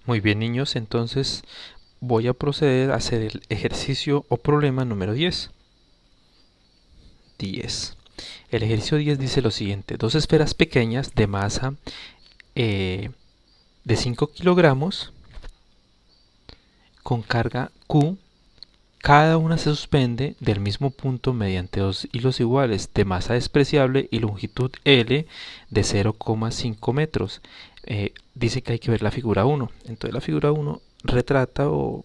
Muy bien, niños, entonces voy a proceder a hacer el ejercicio o problema número 10. El ejercicio 10 dice lo siguiente: dos esferas pequeñas de masa eh, de 5 kilogramos con carga Q, cada una se suspende del mismo punto mediante dos hilos iguales de masa despreciable y longitud L de 0,5 metros. Dice que hay que ver la figura 1. Entonces la figura 1 retrata o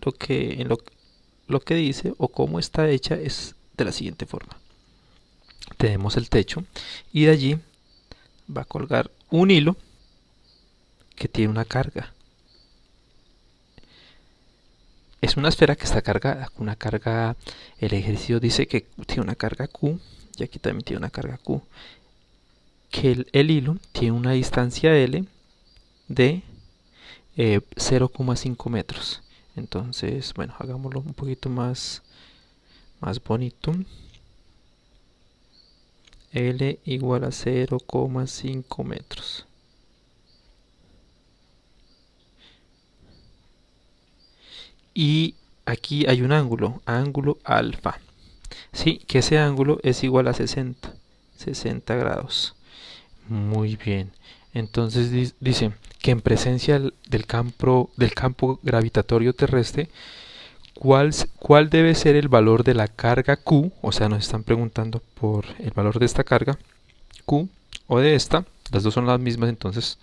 lo que, en lo que dice o cómo está hecha es de la siguiente forma. Tenemos el techo y de allí va a colgar un hilo que tiene una carga. Es una esfera que está cargada. Una carga, el ejercicio dice que tiene una carga Q y aquí también tiene una carga Q. Que el hilo tiene una distancia L de 0,5 metros. Entonces, bueno, hagámoslo un poquito más bonito. L igual a 0,5 metros. Y aquí hay un ángulo alfa. Sí, que ese ángulo es igual a 60 grados. Muy bien. Entonces dice que en presencia del campo gravitatorio terrestre, ¿cuál debe ser el valor de la carga Q? O sea, nos están preguntando por el valor de esta carga Q o de esta. Las dos son las mismas, entonces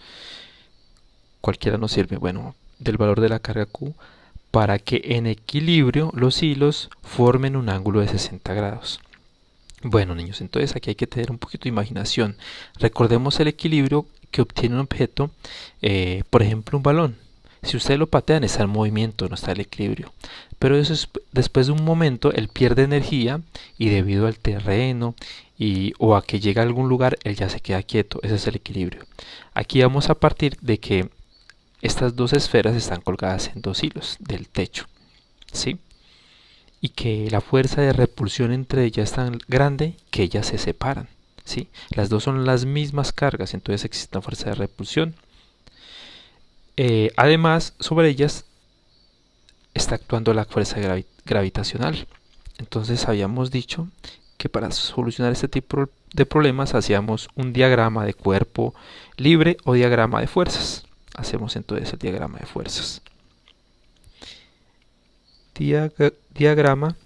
cualquiera nos sirve. Bueno, del valor de la carga Q para que en equilibrio los hilos formen un ángulo de 60 grados. Bueno, niños, entonces aquí hay que tener un poquito de imaginación. Recordemos el equilibrio que obtiene un objeto, por ejemplo un balón. Si ustedes lo patean está en movimiento, no está el equilibrio. Pero eso es, después de un momento él pierde energía y debido al terreno o a que llega a algún lugar él ya se queda quieto. Ese es el equilibrio. Aquí vamos a partir de que estas dos esferas están colgadas en dos hilos del techo, ¿sí? Y que la fuerza de repulsión entre ellas es tan grande que ellas se separan, ¿sí? Las dos son las mismas cargas, entonces existe una fuerza de repulsión. Además, sobre ellas está actuando la fuerza gravitacional. Entonces habíamos dicho que para solucionar este tipo de problemas hacíamos un diagrama de cuerpo libre o diagrama de fuerzas. Hacemos entonces el diagrama de fuerzas. Diagrama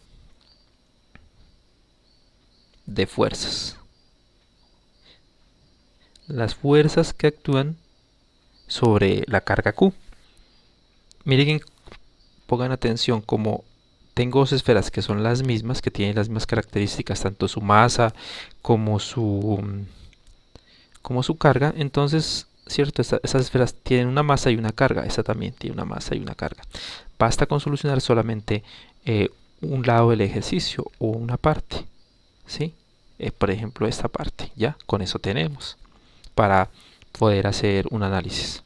de fuerzas. Las fuerzas que actúan sobre la carga Q. Miren, pongan atención, como tengo dos esferas que son las mismas, que tienen las mismas características, tanto su masa como su carga, entonces, cierto, esas esferas tienen una masa y una carga, esta también tiene una masa y una carga. Basta con solucionar solamente un lado del ejercicio o una parte, ¿sí? Por ejemplo, esta parte, ya, con eso tenemos para poder hacer un análisis.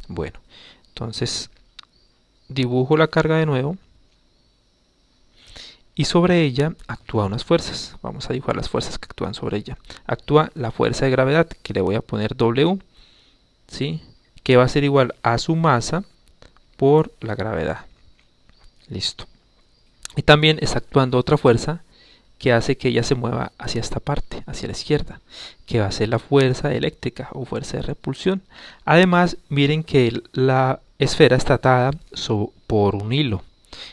Bueno, entonces dibujo la carga de nuevo y sobre ella actúan unas fuerzas. Vamos a dibujar las fuerzas que actúan sobre ella. Actúa la fuerza de gravedad, que le voy a poner W, ¿sí? Que va a ser igual a su masa por la gravedad. Listo. Y también está actuando otra fuerza que hace que ella se mueva hacia esta parte, hacia la izquierda, que va a ser la fuerza eléctrica o fuerza de repulsión. Además, miren que la esfera está atada por un hilo.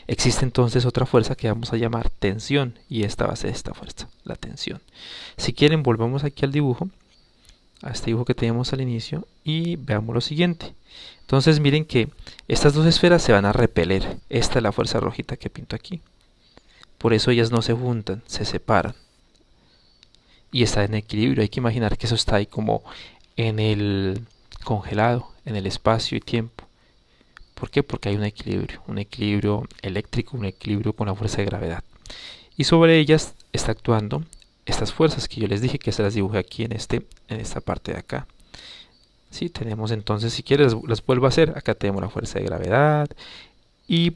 Existe entonces otra fuerza que vamos a llamar tensión y esta va a ser esta fuerza, la tensión. Si quieren, volvamos aquí al dibujo, a este dibujo que teníamos al inicio y veamos lo siguiente. Entonces miren que estas dos esferas se van a repeler. Esta es la fuerza rojita que pinto aquí. Por eso ellas no se juntan, se separan. Y está en equilibrio. Hay que imaginar que eso está ahí como en el congelado, en el espacio y tiempo. ¿Por qué? Porque hay un equilibrio eléctrico, un equilibrio con la fuerza de gravedad. Y sobre ellas está actuando estas fuerzas que yo les dije que se las dibujé aquí en esta parte de acá. Sí, tenemos entonces, si quieres las vuelvo a hacer, acá tenemos la fuerza de gravedad y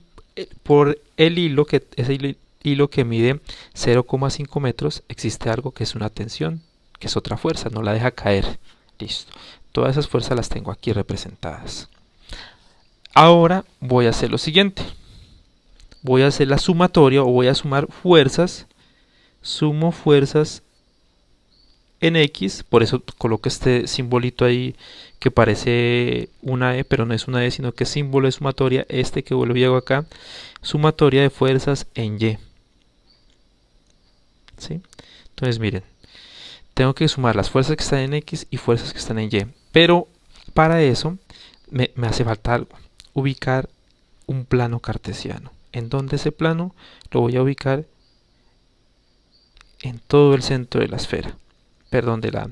por el hilo que es el hilo que mide 0,5 metros existe algo que es una tensión, que es otra fuerza, no la deja caer. Listo. Todas esas fuerzas las tengo aquí representadas. Ahora voy a hacer lo siguiente. Voy a hacer la sumatoria o voy a sumar fuerzas. Sumo fuerzas en X, por eso coloco este simbolito ahí que parece una E, pero no es una E, sino que es símbolo de sumatoria, este que vuelvo y hago acá, sumatoria de fuerzas en Y. ¿Sí? Entonces miren, tengo que sumar las fuerzas que están en X y fuerzas que están en Y, pero para eso me hace falta algo, ubicar un plano cartesiano. ¿En dónde ese plano? Lo voy a ubicar en todo el centro de la esfera, perdón, de la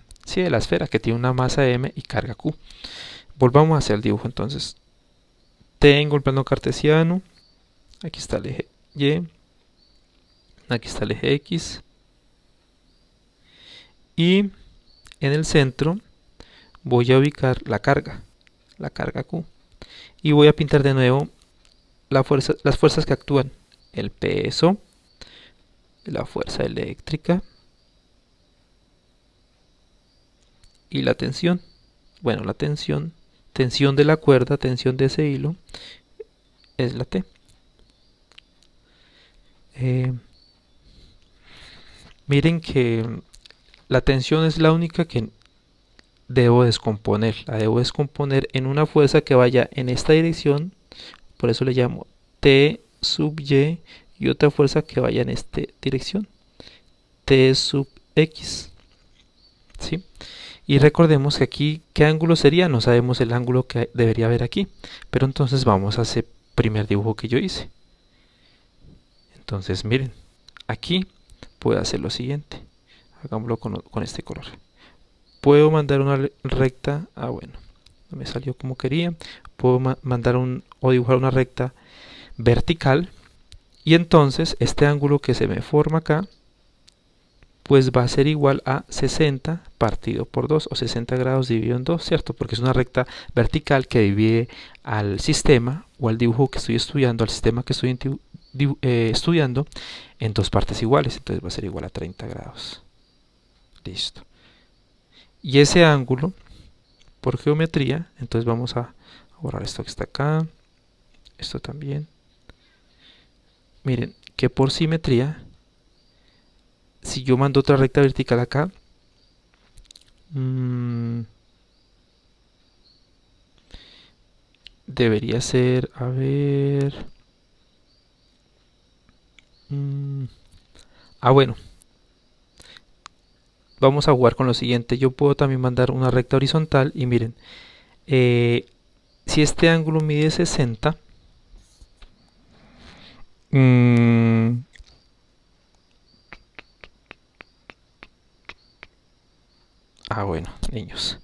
esfera que tiene una masa m y carga q. Volvamos a hacer el dibujo entonces. Tengo el plano cartesiano, aquí está el eje y, aquí está el eje x, y en el centro voy a ubicar la carga q, y voy a pintar de nuevo las fuerzas que actúan, el peso, la fuerza eléctrica y la tensión. Bueno, la tensión de la cuerda, tensión de ese hilo, es la T. Miren que la tensión es la única que debo descomponer. La debo descomponer en una fuerza que vaya en esta dirección, por eso le llamo T sub y otra fuerza que vaya en esta dirección, T sub X. ¿Sí? Y recordemos que aquí, ¿qué ángulo sería? No sabemos el ángulo que debería haber aquí. Pero entonces vamos a ese primer dibujo que yo hice. Entonces miren, aquí puedo hacer lo siguiente. Hagámoslo con este color. Puedo mandar una recta, bueno, no me salió como quería. Puedo mandar o dibujar una recta vertical. Y entonces este ángulo que se me forma acá, pues va a ser igual a 60 partido por 2, o 60 grados dividido en 2, ¿cierto? Porque es una recta vertical que divide al sistema o al dibujo que estoy estudiando, al sistema que estoy estudiando, en dos partes iguales. Entonces va a ser igual a 30 grados. Listo. Y ese ángulo, por geometría, entonces vamos a borrar esto que está acá, esto también. Miren que por simetría, si yo mando otra recta vertical acá, debería ser, a ver, bueno, vamos a jugar con lo siguiente. Yo puedo también mandar una recta horizontal y miren, si este ángulo mide 60, bueno, niños,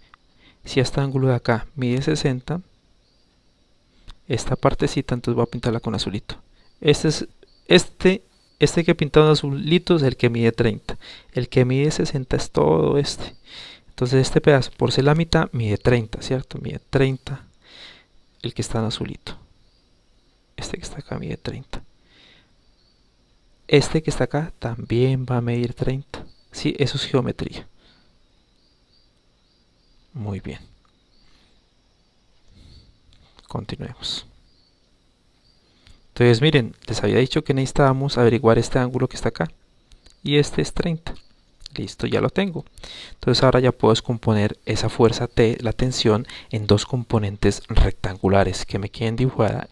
si este ángulo de acá mide 60, esta partecita entonces voy a pintarla con azulito. Este que he pintado en azulito es el que mide 30. El que mide 60 es todo este. Entonces este pedazo, por ser la mitad, mide 30, ¿cierto? Mide 30 el que está en azulito. Este que está acá mide 30. Este que está acá también va a medir 30. Sí, eso es geometría. Muy bien. Continuemos. Entonces miren, les había dicho que necesitábamos averiguar este ángulo que está acá. Y este es 30. Listo, ya lo tengo. Entonces ahora ya puedo descomponer esa fuerza T, la tensión, en dos componentes rectangulares que me queden dibujadas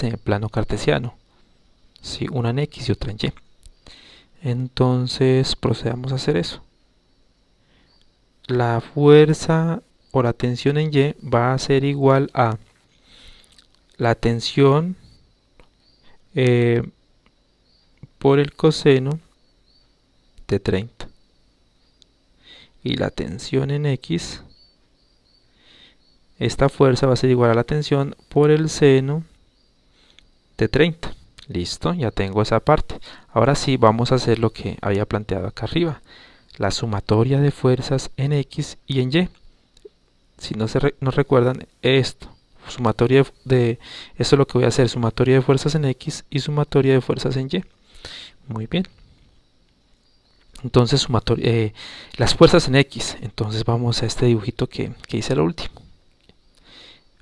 en el plano cartesiano. ¿Sí? Una en X y otra en Y. Entonces procedamos a hacer eso. La fuerza o la tensión en Y va a ser igual a la tensión por el coseno de 30. Y la tensión en X, esta fuerza va a ser igual a la tensión por el seno de 30. Listo, ya tengo esa parte. Ahora sí, vamos a hacer lo que había planteado acá arriba. La sumatoria de fuerzas en X y en Y. Si no recuerdan esto, esto es lo que voy a hacer, sumatoria de fuerzas en X y sumatoria de fuerzas en Y. Muy bien. Entonces, las fuerzas en X. Entonces vamos a este dibujito que hice al último.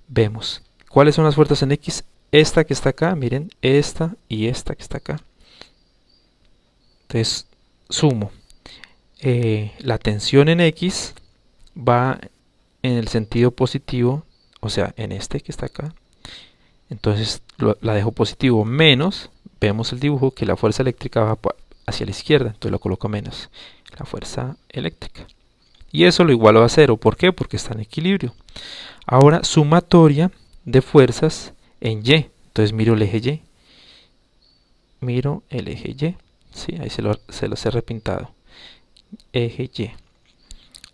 Vemos. ¿Cuáles son las fuerzas en X? Esta que está acá, miren, esta y esta que está acá. Entonces, sumo. La tensión en X va en el sentido positivo, o sea, en este que está acá. Entonces la dejo positivo, menos, vemos el dibujo que la fuerza eléctrica va hacia la izquierda, entonces lo coloco menos, la fuerza eléctrica. Y eso lo igualo a cero, ¿por qué? Porque está en equilibrio. Ahora, sumatoria de fuerzas en Y, entonces miro el eje Y. Miro el eje Y, sí, ahí se los he repintado. Eje Y.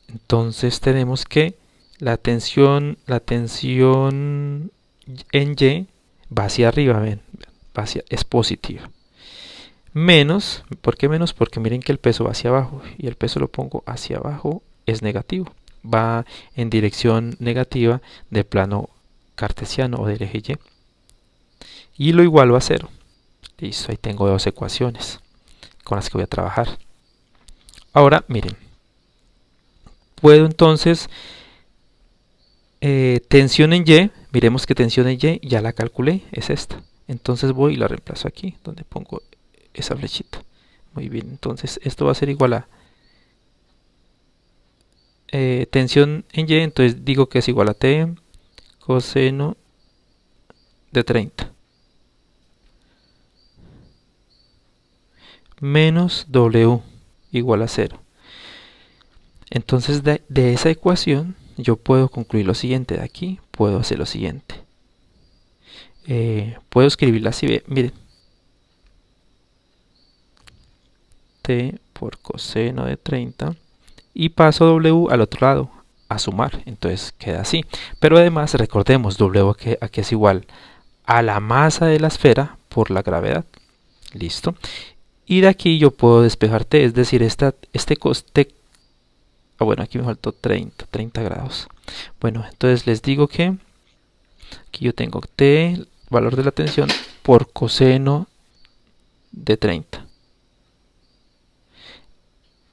Entonces tenemos que la tensión en Y va hacia arriba, ven, es positiva. Menos, ¿por qué menos? Porque miren que el peso va hacia abajo y el peso lo pongo hacia abajo, es negativo. Va en dirección negativa de plano cartesiano o del eje Y. Y lo igualo a cero. Listo, ahí tengo dos ecuaciones con las que voy a trabajar. Ahora, miren, puedo entonces tensión en Y, miremos que tensión en Y ya la calculé, es esta. Entonces voy y la reemplazo aquí, donde pongo esa flechita. Muy bien, entonces esto va a ser igual a tensión en Y, entonces digo que es igual a T coseno de 30 menos W igual a 0. Entonces de esa ecuación yo puedo concluir lo siguiente. De aquí puedo hacer lo siguiente. Puedo escribirla así, miren. T por coseno de 30 y paso W al otro lado a sumar, entonces queda así. Pero además recordemos, W aquí es igual a la masa de la esfera por la gravedad. Listo. Y de aquí yo puedo despejar T, es decir, este coste. Bueno, aquí me faltó 30 grados. Bueno, entonces les digo que aquí yo tengo T, valor de la tensión, por coseno de 30.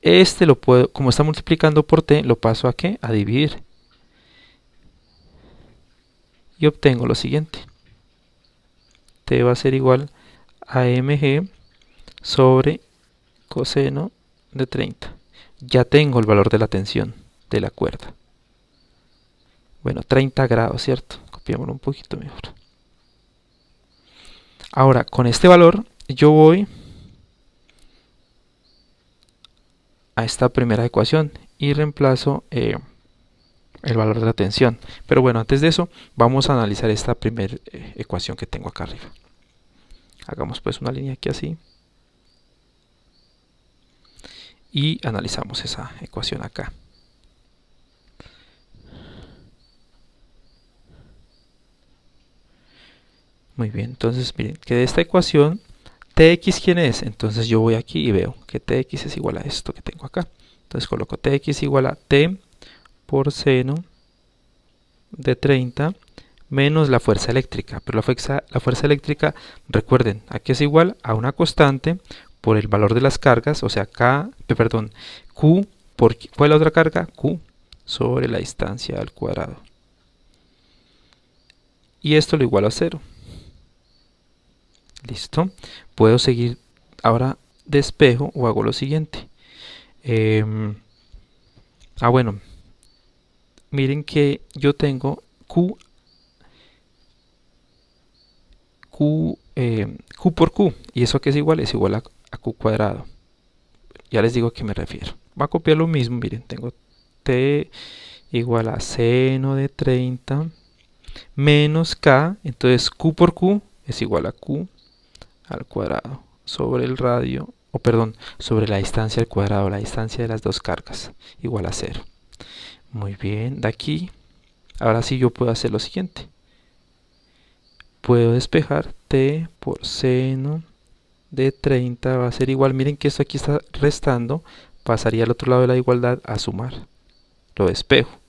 Este lo puedo, como está multiplicando por T, lo paso a ¿qué? A dividir. Y obtengo lo siguiente. T va a ser igual a mg sobre coseno de 30. Ya tengo el valor de la tensión de la cuerda. Bueno, 30 grados, ¿cierto? Copiémoslo un poquito mejor. Ahora, con este valor, yo voy a esta primera ecuación y reemplazo el valor de la tensión. Pero bueno, antes de eso, vamos a analizar esta primera ecuación que tengo acá arriba. Hagamos pues una línea aquí así. Y analizamos esa ecuación acá. Muy bien, entonces miren que de esta ecuación, Tx ¿quién es? Entonces yo voy aquí y veo que Tx es igual a esto que tengo acá. Entonces coloco Tx igual a T por seno de 30 menos la fuerza eléctrica. Pero la fuerza eléctrica, recuerden, aquí es igual a una constante por el valor de las cargas, o sea, Q por, ¿cuál es la otra carga? Q sobre la distancia al cuadrado. Y esto lo igualo a 0. Listo. Puedo seguir ahora despejo o hago lo siguiente. Bueno. Miren que yo tengo Q por Q. ¿Y eso qué es igual? Es igual a Q cuadrado. Ya les digo a qué me refiero. Va a copiar lo mismo. Miren, tengo T igual a seno de 30 menos K. Entonces Q por Q es igual a Q al cuadrado sobre el radio, o perdón, sobre la distancia al cuadrado, la distancia de las dos cargas, igual a 0. Muy bien, de aquí, ahora sí yo puedo hacer lo siguiente. Puedo despejar T por seno de 30 va a ser igual, miren que esto aquí está restando, pasaría al otro lado de la igualdad a sumar. Lo despejo.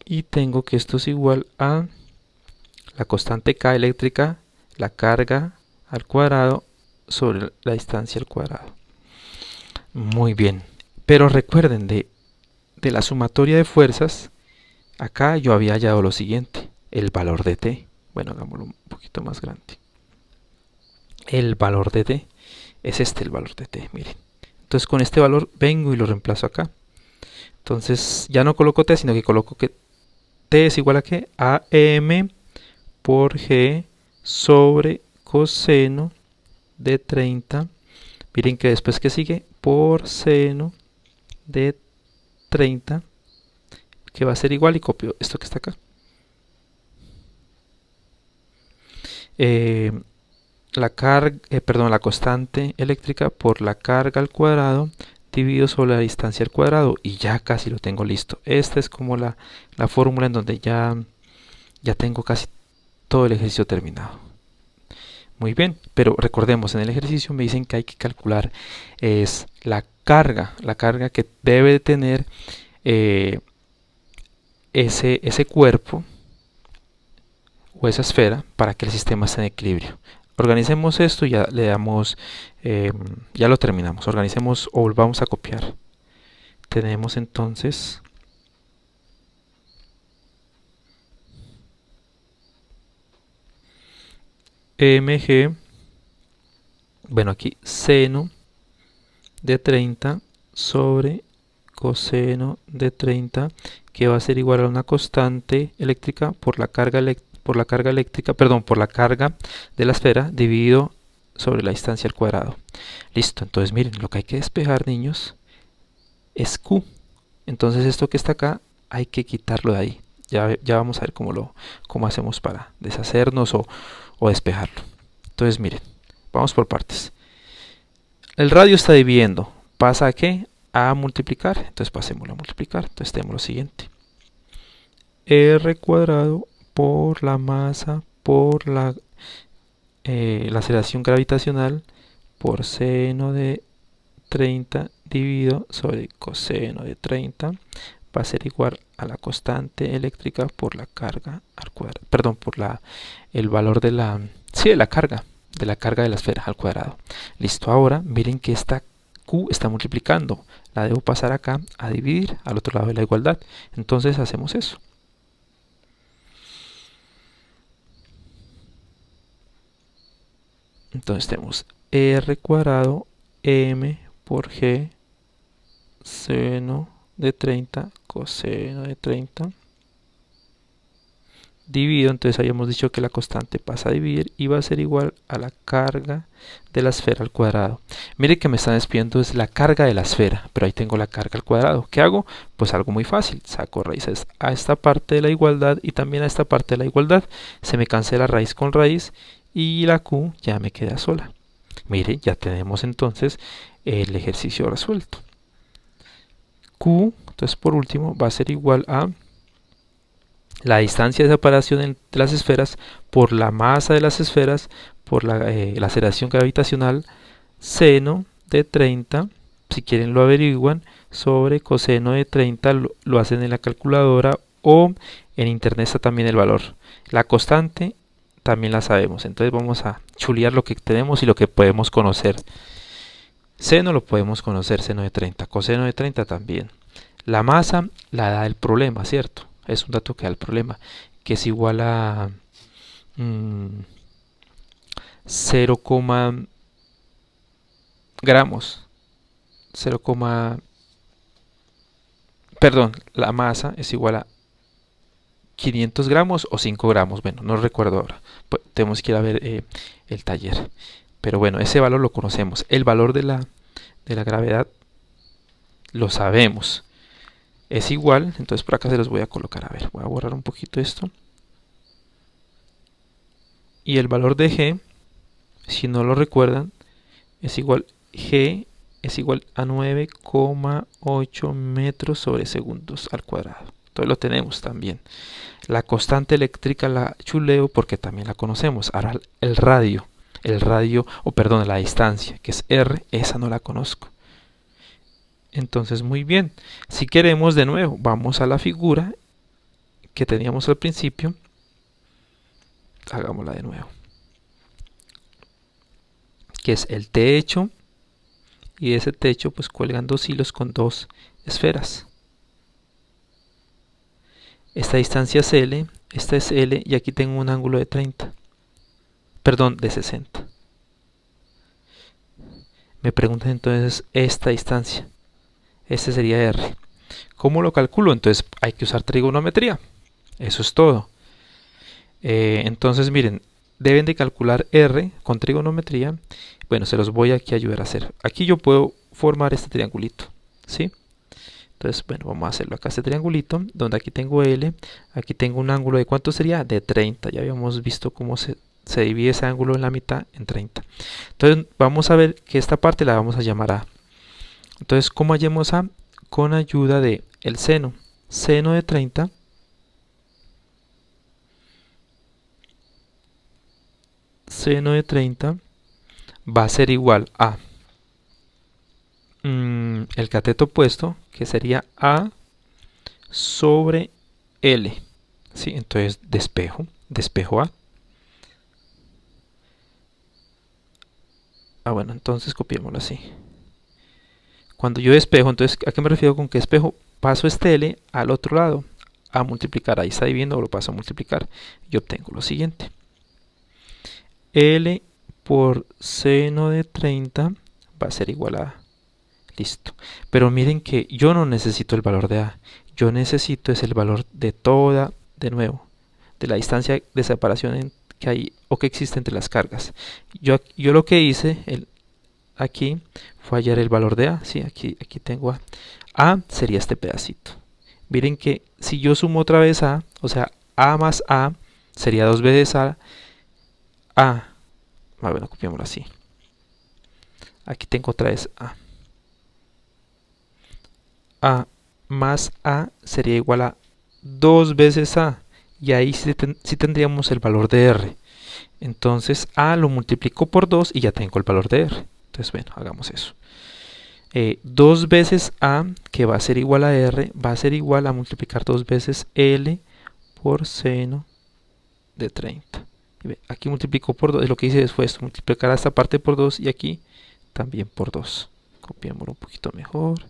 Y tengo que esto es igual a la constante K eléctrica, la carga al cuadrado sobre la distancia al cuadrado. Muy bien. Pero recuerden, de la sumatoria de fuerzas, Acá yo había hallado lo siguiente, el valor de t. Bueno, hagámoslo un poquito más grande. El valor de t es este, el valor de t, miren. Entonces con este valor vengo y lo reemplazo acá. Entonces ya no coloco t, sino que coloco que t es igual a ¿qué? A m por g sobre coseno de 30. Miren que después que sigue por seno de 30, que va a ser igual, y copio esto que está acá. La constante eléctrica por la carga al cuadrado dividido sobre la distancia al cuadrado, y ya casi lo tengo listo. Esta es como la fórmula en donde ya tengo casi todo el ejercicio terminado. Muy bien, pero recordemos, en el ejercicio me dicen que hay que calcular es la carga que debe tener ese cuerpo o esa esfera para que el sistema esté en equilibrio. Organicemos esto y ya le damos, ya lo terminamos. Organicemos o volvamos a copiar. Tenemos entonces mg, bueno, aquí seno de 30 sobre coseno de 30, que va a ser igual a una constante eléctrica por la carga eléctrica, perdón, por la carga de la esfera dividido sobre la distancia al cuadrado. Listo, entonces miren, lo que hay que despejar, niños, es Q. Entonces esto que está acá hay que quitarlo de ahí. Ya vamos a ver cómo hacemos para deshacernos o despejarlo. Entonces miren, vamos por partes. El radio está dividiendo. ¿Pasa a qué? A multiplicar. Entonces pasémoslo a multiplicar. Entonces tenemos lo siguiente. R cuadrado por la masa por la aceleración gravitacional por seno de 30 dividido sobre coseno de 30 va a ser igual a la constante eléctrica por la carga al cuadrado, perdón, por el valor de la carga de la esfera al cuadrado. Listo, ahora miren que esta Q está multiplicando, la debo pasar acá a dividir al otro lado de la igualdad. Entonces hacemos eso. Entonces tenemos R cuadrado M por G seno de 30 coseno de 30 dividido, entonces habíamos dicho que la constante pasa a dividir y va a ser igual a la carga de la esfera al cuadrado. Mire que me están despidiendo es la carga de la esfera, pero ahí tengo la carga al cuadrado. ¿Qué hago? Pues algo muy fácil, saco raíces a esta parte de la igualdad y también a esta parte de la igualdad. Se me cancela raíz con raíz y la Q ya me queda sola. Mire, ya tenemos entonces el ejercicio resuelto. Q, entonces por último, va a ser igual a la distancia de separación entre las esferas por la masa de las esferas por la aceleración gravitacional seno de 30, si quieren lo averiguan, sobre coseno de 30, lo hacen en la calculadora o en internet está también el valor. La constante también la sabemos, entonces vamos a chulear lo que tenemos y lo que podemos conocer. Seno lo podemos conocer, seno de 30, coseno de 30 también. La masa la da el problema, ¿cierto? Es un dato que da el problema, que es igual a 0, gramos. 0, perdón, la masa es igual a 500 gramos o 5 gramos. Bueno, no recuerdo ahora. Pues, tenemos que ir a ver el taller. Pero bueno, ese valor lo conocemos. El valor de la gravedad lo sabemos. Es igual, entonces por acá se los voy a colocar. A ver, voy a borrar un poquito esto. Y el valor de G, si no lo recuerdan, es igual, G es igual a 9,8 metros sobre segundos al cuadrado. Entonces lo tenemos también. La constante eléctrica la chuleo porque también la conocemos. Ahora el radio, o perdón, la distancia, que es R, esa no la conozco. Entonces muy bien, si queremos de nuevo, vamos a la figura que teníamos al principio. Hagámosla de nuevo. Que es el techo. Y de ese techo pues cuelgan dos hilos con dos esferas. esta distancia es L, esta es L y aquí tengo un ángulo de 30, perdón, de 60. Me preguntan entonces esta distancia, este sería R. ¿Cómo lo calculo? Entonces hay que usar trigonometría, eso es todo. Entonces miren, deben de calcular R con trigonometría. Bueno, se los voy aquí a ayudar a hacer. Aquí yo puedo formar este triangulito, ¿sí? Entonces, bueno, vamos a hacerlo acá, este triangulito, donde aquí tengo L, aquí tengo un ángulo de ¿cuánto sería? De 30. Ya habíamos visto cómo se divide ese ángulo en la mitad en 30. Entonces, vamos a ver que esta parte la vamos a llamar A. Entonces, ¿cómo hallemos A? Con ayuda de el seno. Seno de 30 va a ser igual a el cateto opuesto, que sería A sobre L. ¿Sí? Entonces despejo A. Bueno, entonces copiémoslo así. Cuando yo despejo, entonces, ¿a qué me refiero con que despejo? Paso este L al otro lado a multiplicar. Ahí está dividiendo, lo paso a multiplicar y obtengo lo siguiente. L por seno de 30 va a ser igual a A. Listo. Pero miren que yo no necesito el valor de A. Yo necesito es el valor de toda, de nuevo, de la distancia de separación que hay o que existe entre las cargas. Yo lo que hice aquí fue hallar el valor de A. ¿Sí? Aquí tengo A. A sería este pedacito. Miren que si yo sumo otra vez A, o sea, A más A sería 2 veces A. Bueno, copiémoslo así. Aquí tengo otra vez A. A más A sería igual a 2 veces A. Y ahí sí tendríamos el valor de R. Entonces A lo multiplico por 2 y ya tengo el valor de R. Entonces, bueno, hagamos eso. 2 veces A, que va a ser igual a R, va a ser igual a multiplicar 2 veces L por seno de 30. Aquí multiplico por 2, lo que hice fue esto, multiplicar esta parte por 2 y aquí también por 2. Copiémoslo un poquito mejor.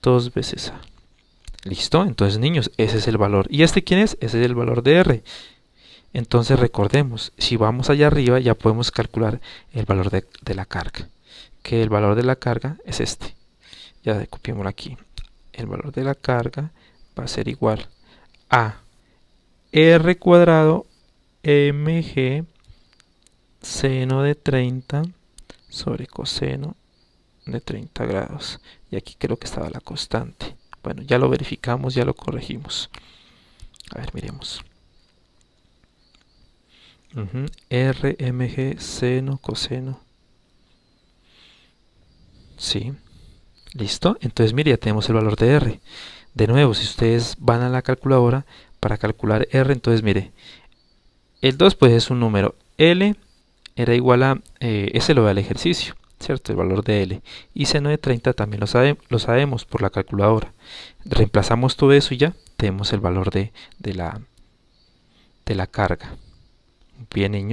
2 veces A. Listo, entonces niños, ese es el valor. ¿Y este quién es? Ese es el valor de R. Entonces recordemos, si vamos allá arriba ya podemos calcular el valor de la carga. Que el valor de la carga es este. Ya copiémoslo aquí. El valor de la carga va a ser igual a R cuadrado mg seno de 30 sobre coseno de 30 grados. Y aquí creo que estaba la constante. Bueno, ya lo verificamos, ya lo corregimos. A ver, miremos. RMG seno coseno. Sí. ¿Listo? Entonces, mire, ya tenemos el valor de R. De nuevo, si ustedes van a la calculadora para calcular R, entonces mire, el 2 pues es un número. L era igual a, ese lo da el ejercicio, ¿cierto? El valor de L. Y seno de 30 también lo sabemos por la calculadora. Reemplazamos todo eso y ya tenemos el valor de la carga. Bien, niños.